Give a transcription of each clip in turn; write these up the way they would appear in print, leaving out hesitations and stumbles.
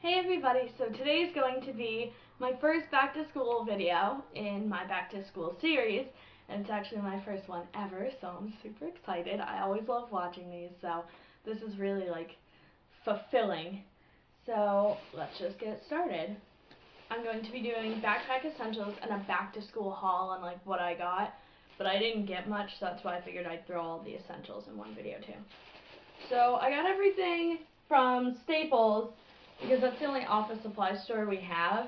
Hey everybody, so today is going to be my first back to school video in my back to school series, and it's actually my first one ever, so I'm super excited. I always love watching these, so this is really like fulfilling. So let's just get started. I'm going to be doing backpack essentials and a back to school haul on like what I got, but I didn't get much, so that's why I figured I'd throw all the essentials in one video too. So I got everything from Staples, because that's the only office supply store we have,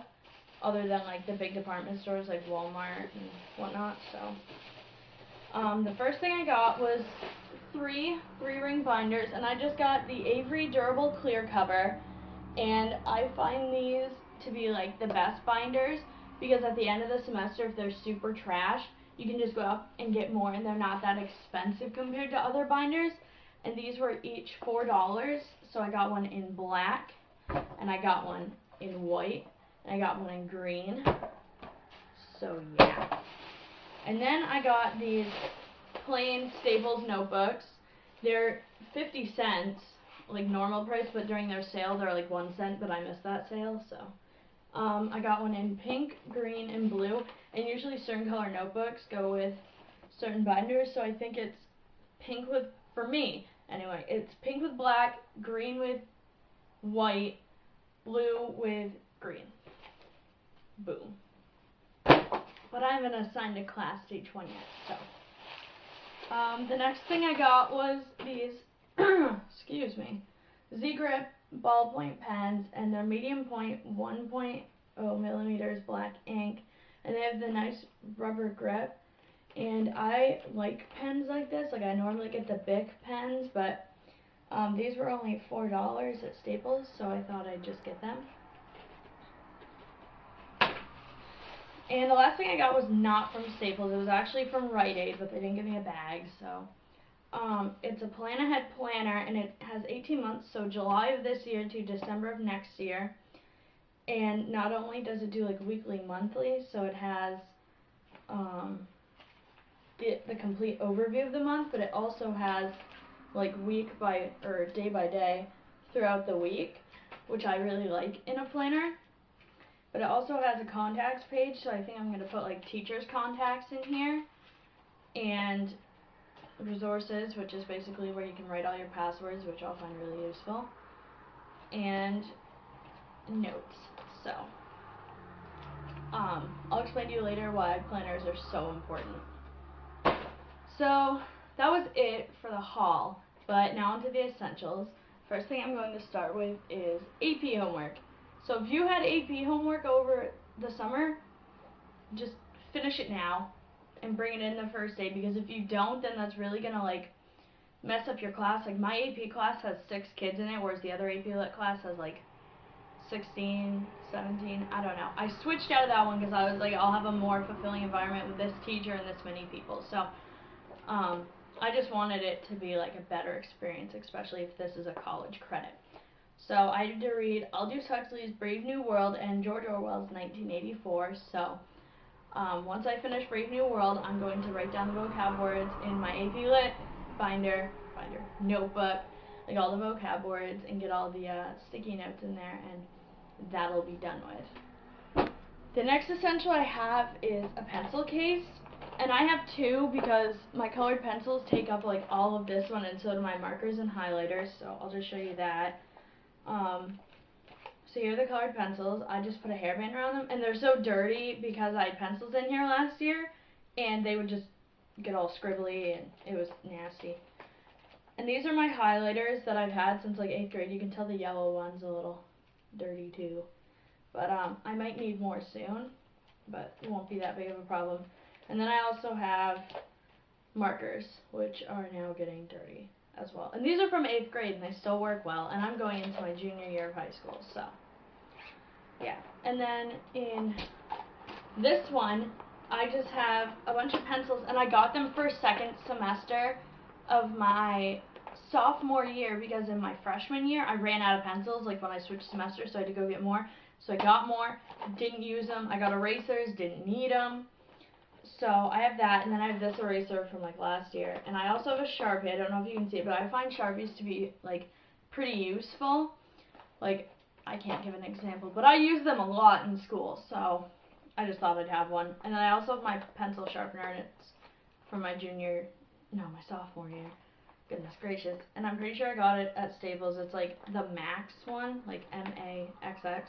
other than like the big department stores like Walmart and whatnot. So the first thing I got was three ring binders, and I just got the Avery durable clear cover, and I find these to be like the best binders because at the end of the semester, if they're super trash, you can just go up and get more, and they're not that expensive compared to other binders. And these were each $4, so I got one in black, and I got one in white, and I got one in green. So yeah. And then I got these plain Staples notebooks. They're 50 cents, like normal price, but during their sale they're like 1 cent, but I missed that sale, so. I got one in pink, green, and blue, and usually certain color notebooks go with certain binders, so I think it's pink with, for me, anyway, it's pink with black, green with white, blue with green. Boom. But I haven't assigned a class to each one yet, so. The next thing I got was these, excuse me, Z-Grip ballpoint pens, and they're medium point, 1.0 millimeters black ink, and they have the nice rubber grip. And I like pens like this. Like I normally get the Bic pens, but these were only $4 at Staples, so I thought I'd just get them. And the last thing I got was not from Staples. It was actually from Rite Aid, but they didn't give me a bag, so. It's a plan ahead planner, and it has 18 months, so July of this year to December of next year. And not only does it do like weekly, monthly, so it has the complete overview of the month, but it also has like week by, or day by day throughout the week, which I really like in a planner. But it also has a contacts page, so I think I'm going to put like teachers' contacts in here, and resources, which is basically where you can write all your passwords, which I'll find really useful, and notes. So I'll explain to you later why planners are so important. So that was it for the haul, but now onto the essentials. First thing I'm going to start with is AP homework. So if you had AP homework over the summer, just finish it now and bring it in the first day, because if you don't, then that's really gonna like mess up your class. Like my AP class has 6 kids in it, whereas the other AP Lit class has like 16, 17, I don't know. I switched out of that one because I was like, I'll have a more fulfilling environment with this teacher and this many people. So I just wanted it to be like a better experience, especially if this is a college credit. So I had to read Aldous Huxley's Brave New World and George Orwell's 1984. So once I finish Brave New World, I'm going to write down the vocab words in my AP Lit binder, notebook, like all the vocab words, and get all the sticky notes in there, and that'll be done with. The next essential I have is a pencil case, and I have 2 because my colored pencils take up like all of this one, and so do my markers and highlighters, so I'll just show you that. So here are the colored pencils. I just put a hairband around them, and they're so dirty because I had pencils in here last year, and they would just get all scribbly, and it was nasty. And these are my highlighters that I've had since like 8th grade. You can tell the yellow one's a little dirty too. But I might need more soon, but it won't be that big of a problem. And then I also have markers, which are now getting dirty as well. And these are from 8th grade, and they still work well, and I'm going into my junior year of high school, so yeah. And then in this one, I just have a bunch of pencils, and I got them for 2nd semester of my sophomore year, because in my freshman year I ran out of pencils like when I switched semesters, so I had to go get more. So I got more, didn't use them. I got erasers, didn't need them. So I have that, and then I have this eraser from like last year, and I also have a Sharpie. I don't know if you can see it, but I find Sharpies to be like pretty useful. Like I can't give an example, but I use them a lot in school, so I just thought I'd have one. And then I also have my pencil sharpener, and it's from my my sophomore year. Goodness gracious. And I'm pretty sure I got it at Staples. It's like the Max one, like MAXX.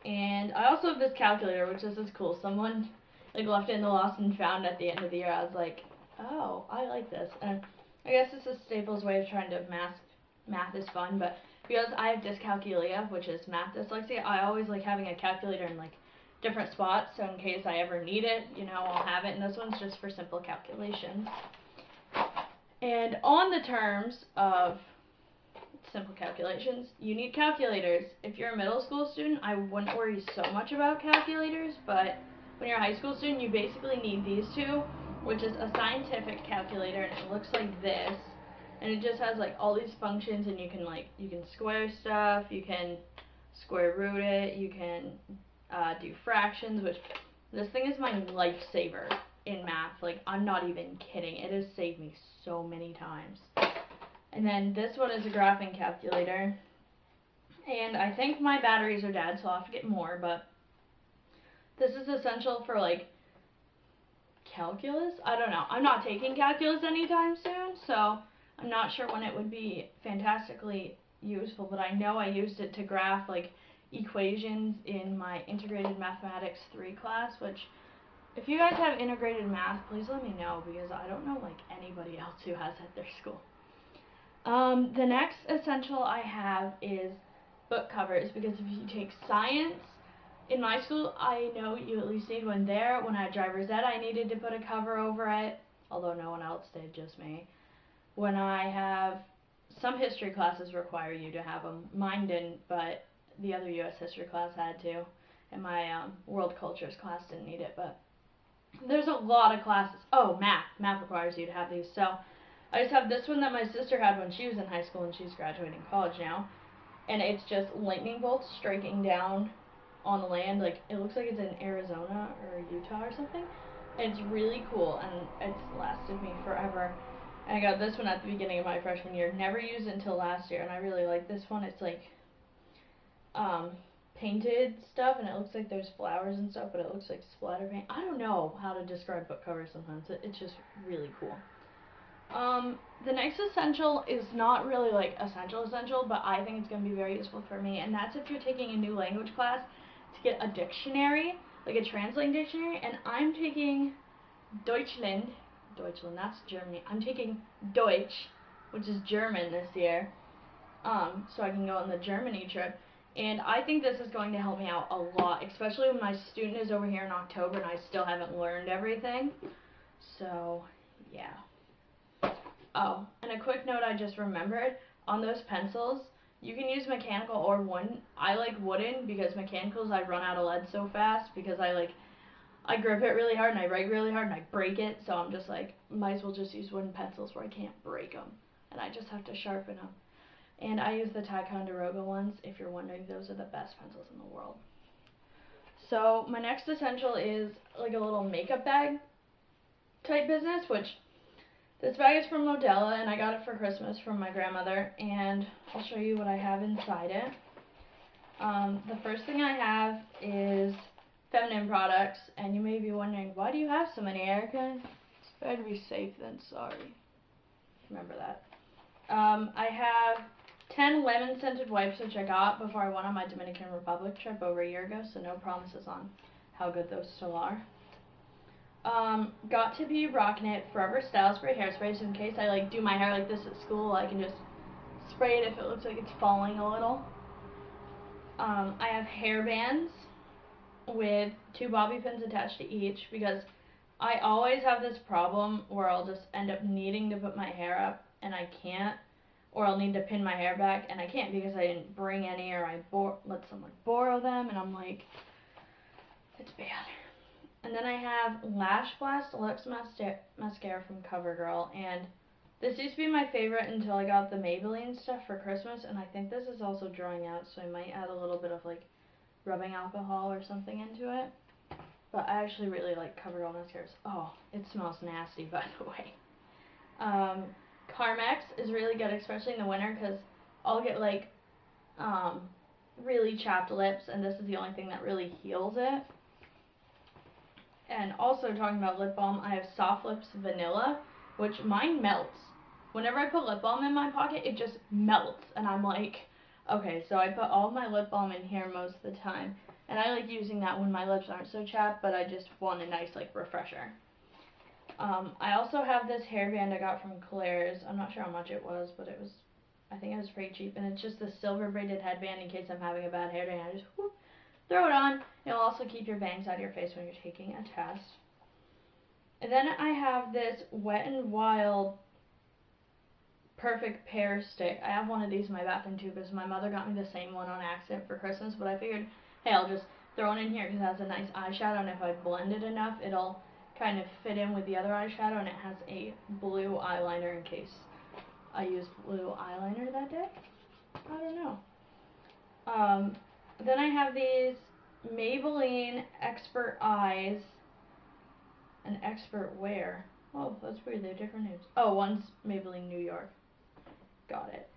And I also have this calculator, which is cool. Someone like left it in the lost and found at the end of the year. I was like, oh, I like this. And I guess this is Staples' way of trying to math is fun, but because I have dyscalculia, which is math dyslexia, I always like having a calculator in like different spots, so in case I ever need it, I'll have it. And this one's just for simple calculations. And on the terms of simple calculations, you need calculators. If you're a middle school student, I wouldn't worry so much about calculators, but when you're a high school student, you basically need these two, which is a scientific calculator, and it looks like this, and it just has like all these functions, and you can square stuff, you can square root it, you can do fractions, which this thing is my lifesaver in math. Like, I'm not even kidding. It has saved me so many times. And then this one is a graphing calculator. And I think my batteries are dead, so I'll have to get more, but this is essential for like calculus? I don't know. I'm not taking calculus anytime soon, so I'm not sure when it would be fantastically useful, but I know I used it to graph like equations in my integrated mathematics 3 class, which if you guys have integrated math, please let me know, because I don't know like anybody else who has at their school. The next essential I have is book covers, because if you take science, in my school, I know you at least need one there. When I had driver's ed, I needed to put a cover over it, although no one else did, just me. When I have, some history classes require you to have them. Mine didn't, but the other U.S. history class had to, and my world cultures class didn't need it, but there's a lot of classes. Oh, math. Math requires you to have these, so I just have this one that my sister had when she was in high school, and she's graduating college now, and it's just lightning bolts striking down on the land. Like, it looks like it's in Arizona or Utah or something. And it's really cool, and it's lasted me forever. And I got this one at the beginning of my freshman year. Never used it until last year, and I really like this one. It's like painted stuff, and it looks like there's flowers and stuff, but it looks like splatter paint. I don't know how to describe book covers sometimes. It's just really cool. The next essential is not really like essential, but I think it's going to be very useful for me, and that's if you're taking a new language class to get a dictionary, like a translating dictionary, and I'm taking Deutschland, that's Germany. I'm taking Deutsch, which is German this year, so I can go on the Germany trip, and I think this is going to help me out a lot, especially when my student is over here in October and I still haven't learned everything, so yeah. Oh, and a quick note I just remembered, on those pencils, you can use mechanical or wooden. I like wooden because mechanicals I run out of lead so fast, because I grip it really hard and I write really hard and I break it, so I'm just like, might as well just use wooden pencils where I can't break them, and I just have to sharpen them. And I use the Ticonderoga ones. If you're wondering, those are the best pencils in the world. So my next essential is like a little makeup bag type business, which this bag is from Modella, and I got it for Christmas from my grandmother, and I'll show you what I have inside it. The first thing I have is feminine products, and you may be wondering, why do you have so many, Erica? It's better to be safe than sorry. Remember that. I have 10 lemon scented wipes, which I got before I went on my Dominican Republic trip over a year ago, so no promises on how good those still are. Got to be rocking it Forever Style Spray hairspray, so in case I like do my hair like this at school, I can just spray it if it looks like it's falling a little. I have hair bands with 2 bobby pins attached to each, because I always have this problem where I'll just end up needing to put my hair up and I can't, or I'll need to pin my hair back and I can't because I didn't bring any, or I let someone borrow them, and I'm like, it's bad. And then I have Lash Blast Deluxe Mascara from CoverGirl, and this used to be my favorite until I got the Maybelline stuff for Christmas, and I think this is also drying out, so I might add a little bit of like rubbing alcohol or something into it. But I actually really like CoverGirl mascaras. Oh, it smells nasty, by the way. Carmex is really good, especially in the winter, because I'll get like really chapped lips, and this is the only thing that really heals it. And also talking about lip balm, I have Soft Lips Vanilla, which mine melts. Whenever I put lip balm in my pocket, it just melts, and I'm like, okay, so I put all my lip balm in here most of the time, and I like using that when my lips aren't so chapped, but I just want a nice like refresher. I also have this hairband I got from Claire's. I'm not sure how much it was, but I think it was pretty cheap, and it's just a silver braided headband in case I'm having a bad hair day. I just whoop, throw it on. It'll also keep your bangs out of your face when you're taking a test. And then I have this Wet n Wild Perfect Pear Stick. I have one of these in my bathroom too because my mother got me the same one on accident for Christmas, but I figured, hey, I'll just throw it in here because it has a nice eyeshadow, and if I blend it enough, it'll kind of fit in with the other eyeshadow, and it has a blue eyeliner in case I use blue eyeliner that day. I don't know. Then I have these Maybelline Expert Eyes and Expert Wear. Oh, that's weird. They're different names. Oh, one's Maybelline New York. Got it.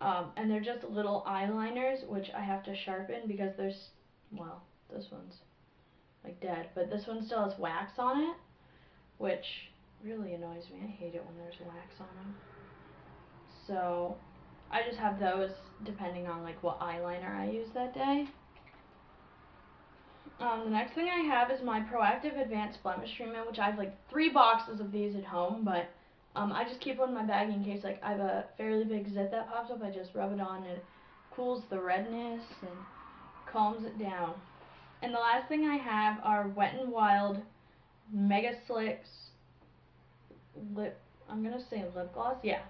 And they're just little eyeliners, which I have to sharpen because there's, well, this one's like dead, but this one still has wax on it, which really annoys me. I hate it when there's wax on them. So I just have those depending on like what eyeliner I use that day. The next thing I have is my Proactive Advanced Blemish Treatment, which I have like 3 boxes of these at home, but I just keep one in my bag in case like I have a fairly big zit that pops up. I just rub it on and it cools the redness and calms it down. And the last thing I have are Wet n Wild Mega Slicks lip, I'm gonna say lip gloss, yeah.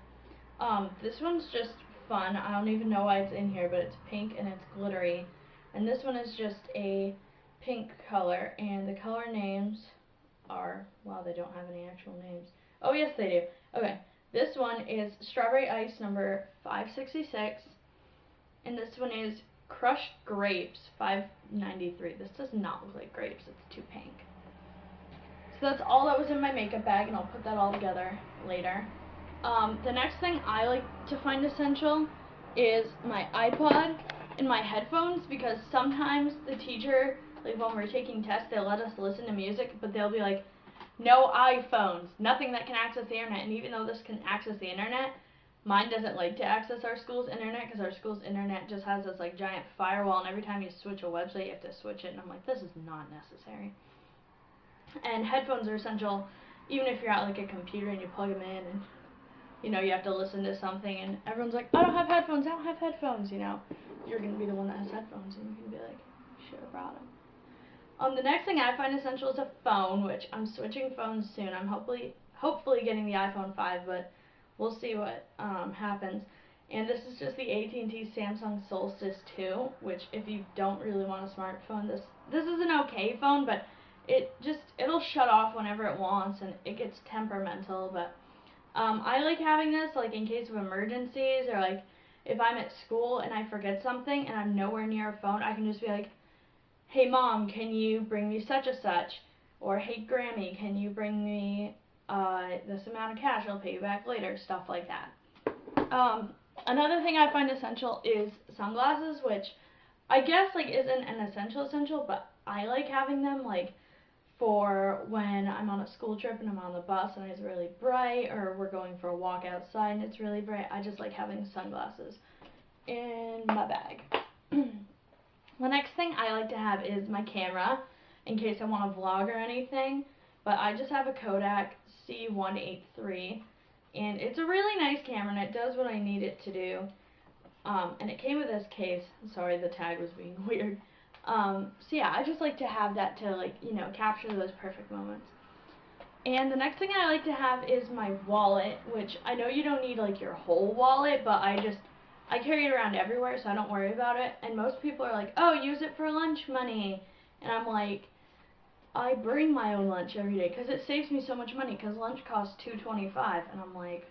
This one's just fun. I don't even know why it's in here, but it's pink and it's glittery. And this one is just a pink color, and the color names are, wow, they don't have any actual names. Oh, yes, they do. Okay, this one is Strawberry Ice number 566, and this one is Crushed Grapes 593. This does not look like grapes, it's too pink. So that's all that was in my makeup bag, and I'll put that all together later. The next thing I like to find essential is my iPod and my headphones, because sometimes the teacher, like when we're taking tests, they'll let us listen to music, but they'll be like, no iPhones, nothing that can access the internet. And even though this can access the internet, mine doesn't like to access our school's internet because our school's internet just has this like giant firewall, and every time you switch a website you have to switch it, and I'm like, this is not necessary. And headphones are essential even if you're at like a computer and you plug them in and you know you have to listen to something and everyone's like, I don't have headphones, you know. You're going to be the one that has headphones and you can be like, should have brought them. The next thing I find essential is a phone, which I'm switching phones soon. I'm hopefully getting the iPhone 5, but we'll see what happens. And this is just the AT&T Samsung Solstice 2, which if you don't really want a smartphone, this is an okay phone, but it'll shut off whenever it wants, and it gets temperamental, but I like having this like in case of emergencies, or like if I'm at school and I forget something and I'm nowhere near a phone, I can just be like, hey mom, can you bring me such and such? Or hey Grammy, can you bring me this amount of cash, I'll pay you back later, stuff like that. Another thing I find essential is sunglasses, which I guess like isn't an essential, but I like having them like for when I'm on a school trip and I'm on the bus and it's really bright, or we're going for a walk outside and it's really bright. I just like having sunglasses in my bag. The next thing I like to have is my camera in case I want to vlog or anything, but I just have a Kodak C183, and it's a really nice camera and it does what I need it to do. And it came with this case. Sorry, the tag was being weird. So yeah, I just like to have that to like, you know, capture those perfect moments. And the next thing I like to have is my wallet, which I know you don't need like your whole wallet, but I carry it around everywhere, so I don't worry about it. And most people are like, oh, use it for lunch money. And I'm like, I bring my own lunch every day because it saves me so much money, because lunch costs $2.25, and I'm like,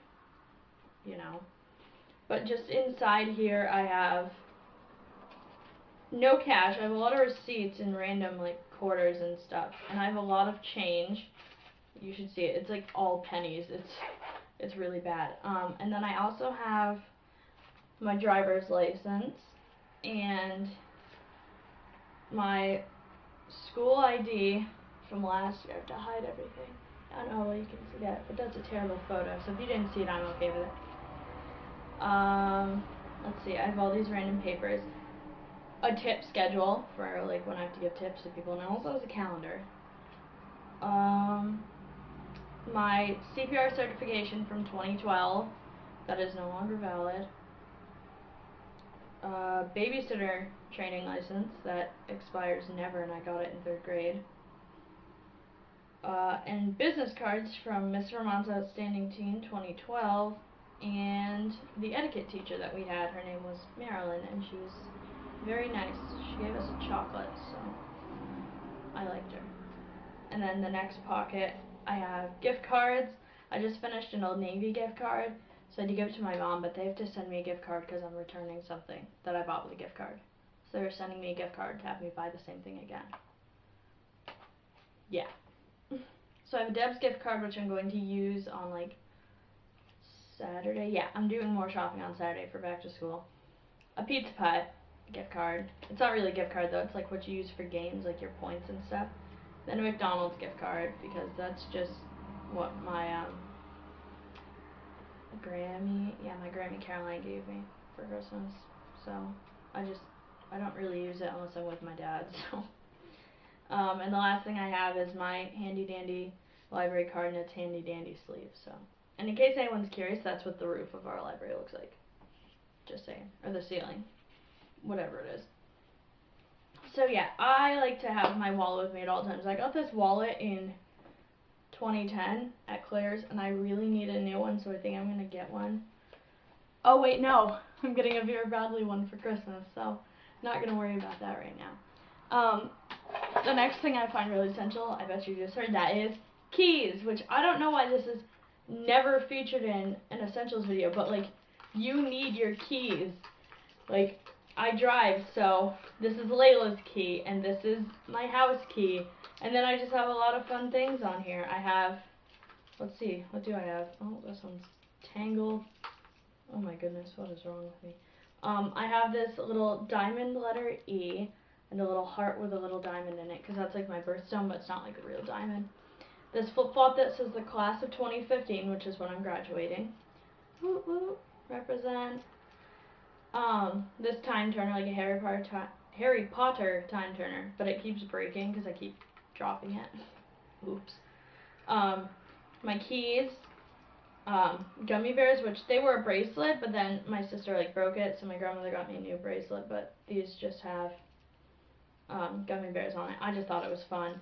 you know. But just inside here I have no cash. I have a lot of receipts and random like quarters and stuff, and I have a lot of change. You should see it. It's like all pennies. It's really bad. And then I also have my driver's license, and my school ID from last year. I have to hide everything. I don't know how well you can see that, but that's a terrible photo, so if you didn't see it, I'm okay with it. Let's see, I have all these random papers. A tip schedule for like when I have to give tips to people, and also has a calendar. My CPR certification from 2012, that is no longer valid. Babysitter training license that expires never, and I got it in 3rd grade. And business cards from Miss Vermont's Outstanding Teen 2012, and the etiquette teacher that we had, her name was Marilyn, and she was very nice. She gave us a chocolate, so I liked her. And then the next pocket, I have gift cards. I just finished an Old Navy gift card, so I had to give it to my mom, but they have to send me a gift card because I'm returning something that I bought with a gift card. So they're sending me a gift card to have me buy the same thing again. Yeah. So I have a Deb's gift card, which I'm going to use on like Saturday. Yeah, I'm doing more shopping on Saturday for back to school. A Pizza Hut gift card. It's not really a gift card though, it's like what you use for games, like your points and stuff. Then a McDonald's gift card, because that's just what my my Grammy Caroline gave me for Christmas. So I don't really use it unless I'm with my dad. So and the last thing I have is my handy dandy library card, and its handy dandy sleeve. So, and in case anyone's curious, that's what the roof of our library looks like. Just saying, or the ceiling, whatever it is. So yeah, I like to have my wallet with me at all times. I got this wallet in 2010 at Claire's, and I really need a new one, so I think I'm gonna get one. Oh wait, no, I'm getting a Vera Bradley one for Christmas, so not gonna worry about that right now. The next thing I find really essential, I bet you just heard that, is keys, which I don't know why this is never featured in an essentials video, but like, you need your keys. Like, I drive, so this is Layla's key, and this is my house key, and then I just have a lot of fun things on here. I have, let's see, what do I have? Oh, this one's tangled. Oh my goodness, what is wrong with me? I have this little diamond letter E, and a little heart with a little diamond in it, because that's like my birthstone, but it's not like a real diamond. This flip-flop that says the class of 2015, which is when I'm graduating. Woo woo, represent. This time turner, like a Harry Potter time turner, but it keeps breaking because I keep dropping it. Oops. My keys. Gummy bears, which they were a bracelet, but then my sister like broke it, so my grandmother got me a new bracelet, but these just have gummy bears on it. I just thought it was fun.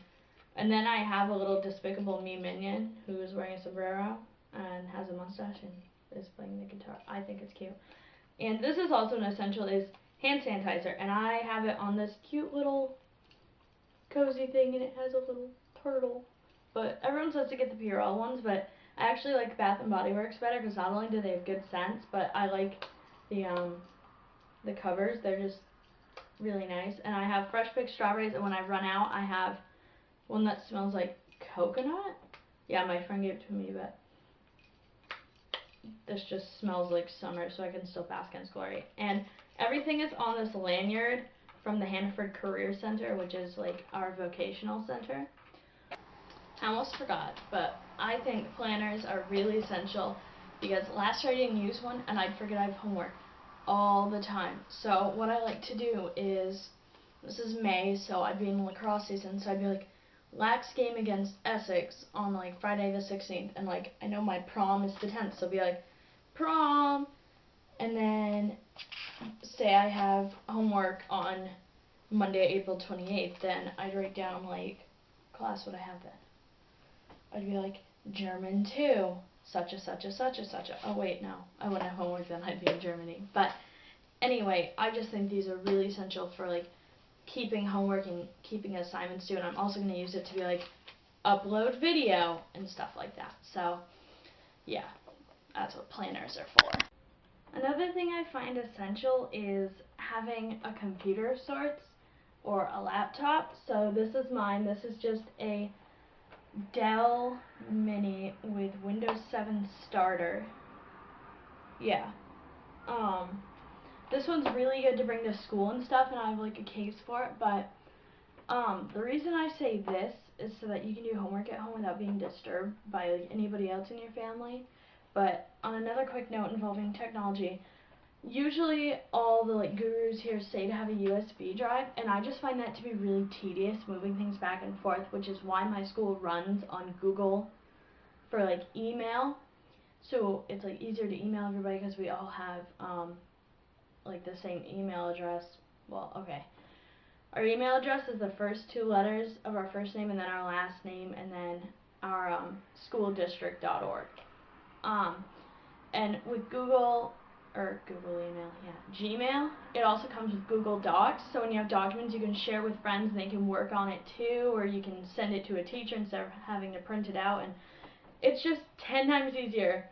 And then I have a little Despicable Me minion who is wearing a sombrero and has a mustache and is playing the guitar. I think it's cute. And this is also an essential, is hand sanitizer, and I have it on this cute little cozy thing, and it has a little turtle. But everyone says to get the Purell ones, but I actually like Bath and Body Works better, because not only do they have good scents, but I like the covers. They're just really nice. And I have fresh picked strawberries, and when I run out, I have one that smells like coconut. Yeah, my friend gave it to me, but this just smells like summer, so I can still bask in its glory. And everything is on this lanyard from the Hannaford Career Center, which is like our vocational center. I almost forgot, but I think planners are really essential, because last year I didn't use one and I'd forget I have homework all the time. So what I like to do is, this is May, so I'd be in lacrosse season, so I'd be like, Lax game against Essex on like Friday the 16th, and like I know my prom is the 10th, so I'll be like, prom, and then say I have homework on Monday, April 28th, then I'd write down like, class, what I have then. I'd be like, German 2, such a such a such a such a. Oh wait, no, I wouldn't have homework then, I'd be in Germany. But anyway, I just think these are really essential for like keeping homework and keeping assignments due, and I'm also going to use it to be like, upload video and stuff like that. So yeah, that's what planners are for. Another thing I find essential is having a computer of sorts, or a laptop. So this is mine. This is just a Dell Mini with Windows 7 Starter. Yeah. This one's really good to bring to school and stuff, and I have like a case for it, but The reason I say this is so that you can do homework at home without being disturbed by like anybody else in your family. But on another quick note involving technology, usually all the like gurus here say to have a USB drive, and I just find that to be really tedious moving things back and forth, which is why my school runs on Google for like email. So it's like easier to email everybody because we all have like the same email address. Well, okay. Our email address is the first two letters of our first name and then our last name and then our schooldistrict.org. And with Google email, Gmail, it also comes with Google Docs. So when you have documents you can share with friends and they can work on it too, or you can send it to a teacher instead of having to print it out. And it's just 10 times easier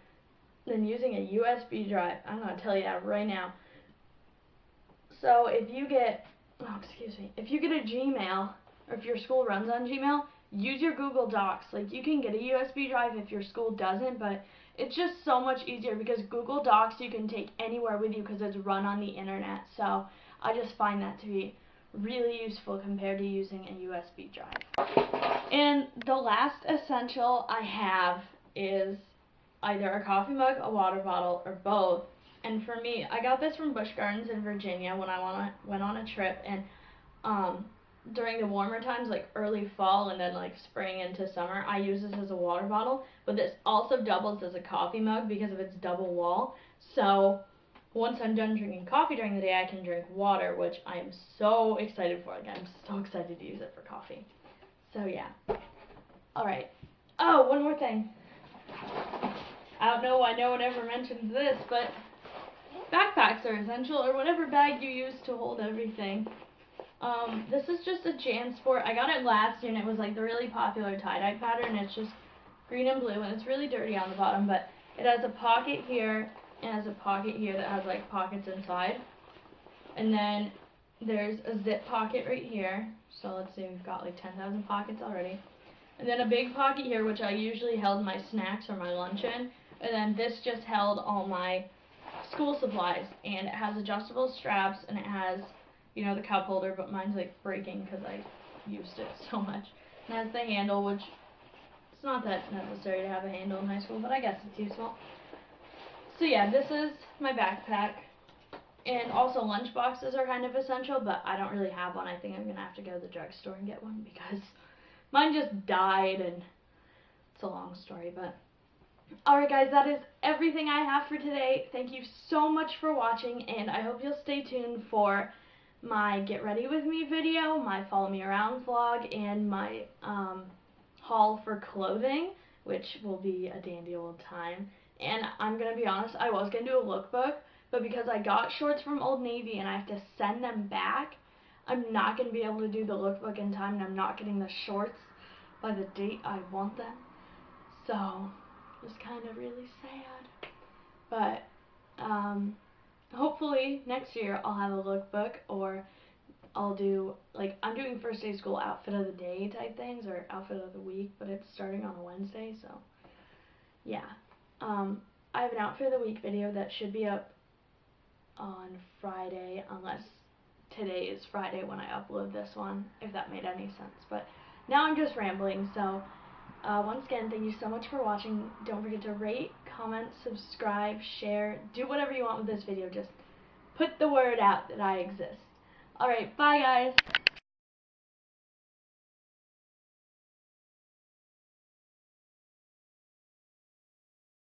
than using a USB drive. I'm going to tell you that right now. So if you get if you get a Gmail, or if your school runs on Gmail, use your Google Docs. Like, you can get a USB drive if your school doesn't, but it's just so much easier because Google Docs you can take anywhere with you because it's run on the internet. So I just find that to be really useful compared to using a USB drive. And the last essential I have is either a coffee mug, a water bottle, or both. And for me, I got this from Busch Gardens in Virginia when I went on a trip, and during the warmer times, like early fall and then like spring into summer, I use this as a water bottle, but this also doubles as a coffee mug because of its double wall. So once I'm done drinking coffee during the day, I can drink water, which I am so excited for. Like, I'm so excited to use it for coffee. So yeah. Alright. Oh, one more thing. I don't know why no one ever mentions this, but backpacks are essential, or whatever bag you use to hold everything. This is just a JanSport. I got it last year, and it was like the really popular tie-dye pattern. It's just green and blue, and it's really dirty on the bottom, but it has a pocket here, and has a pocket here that has like pockets inside. And then there's a zip pocket right here. So let's see, we've got like 10,000 pockets already. And then a big pocket here, which I usually held my snacks or my lunch in. And then this just held all my school supplies. And it has adjustable straps, and it has, you know, the cup holder, but mine's like breaking because I used it so much. And it has the handle, which it's not that necessary to have a handle in high school, but I guess it's useful. So yeah, this is my backpack. And also lunch boxes are kind of essential, but I don't really have one. I think I'm going to have to go to the drugstore and get one because mine just died, and it's a long story, but alright guys, that is everything I have for today. Thank you so much for watching, and I hope you'll stay tuned for my Get Ready With Me video, my Follow Me Around vlog, and my haul for clothing, which will be a dandy old time. And I'm going to be honest, I was going to do a lookbook, but because I got shorts from Old Navy and I have to send them back, I'm not going to be able to do the lookbook in time, and I'm not getting the shorts by the date I want them. So it's kind of really sad. But hopefully next year I'll have a lookbook, or I'll do, like, I'm doing first day school outfit of the day type things, or outfit of the week, but it's starting on a Wednesday, so yeah. I have an outfit of the week video that should be up on Friday, unless today is Friday when I upload this one, if that made any sense. But now I'm just rambling, so once again, thank you so much for watching. Don't forget to rate, comment, subscribe, share, do whatever you want with this video. Just put the word out that I exist. Alright, bye guys!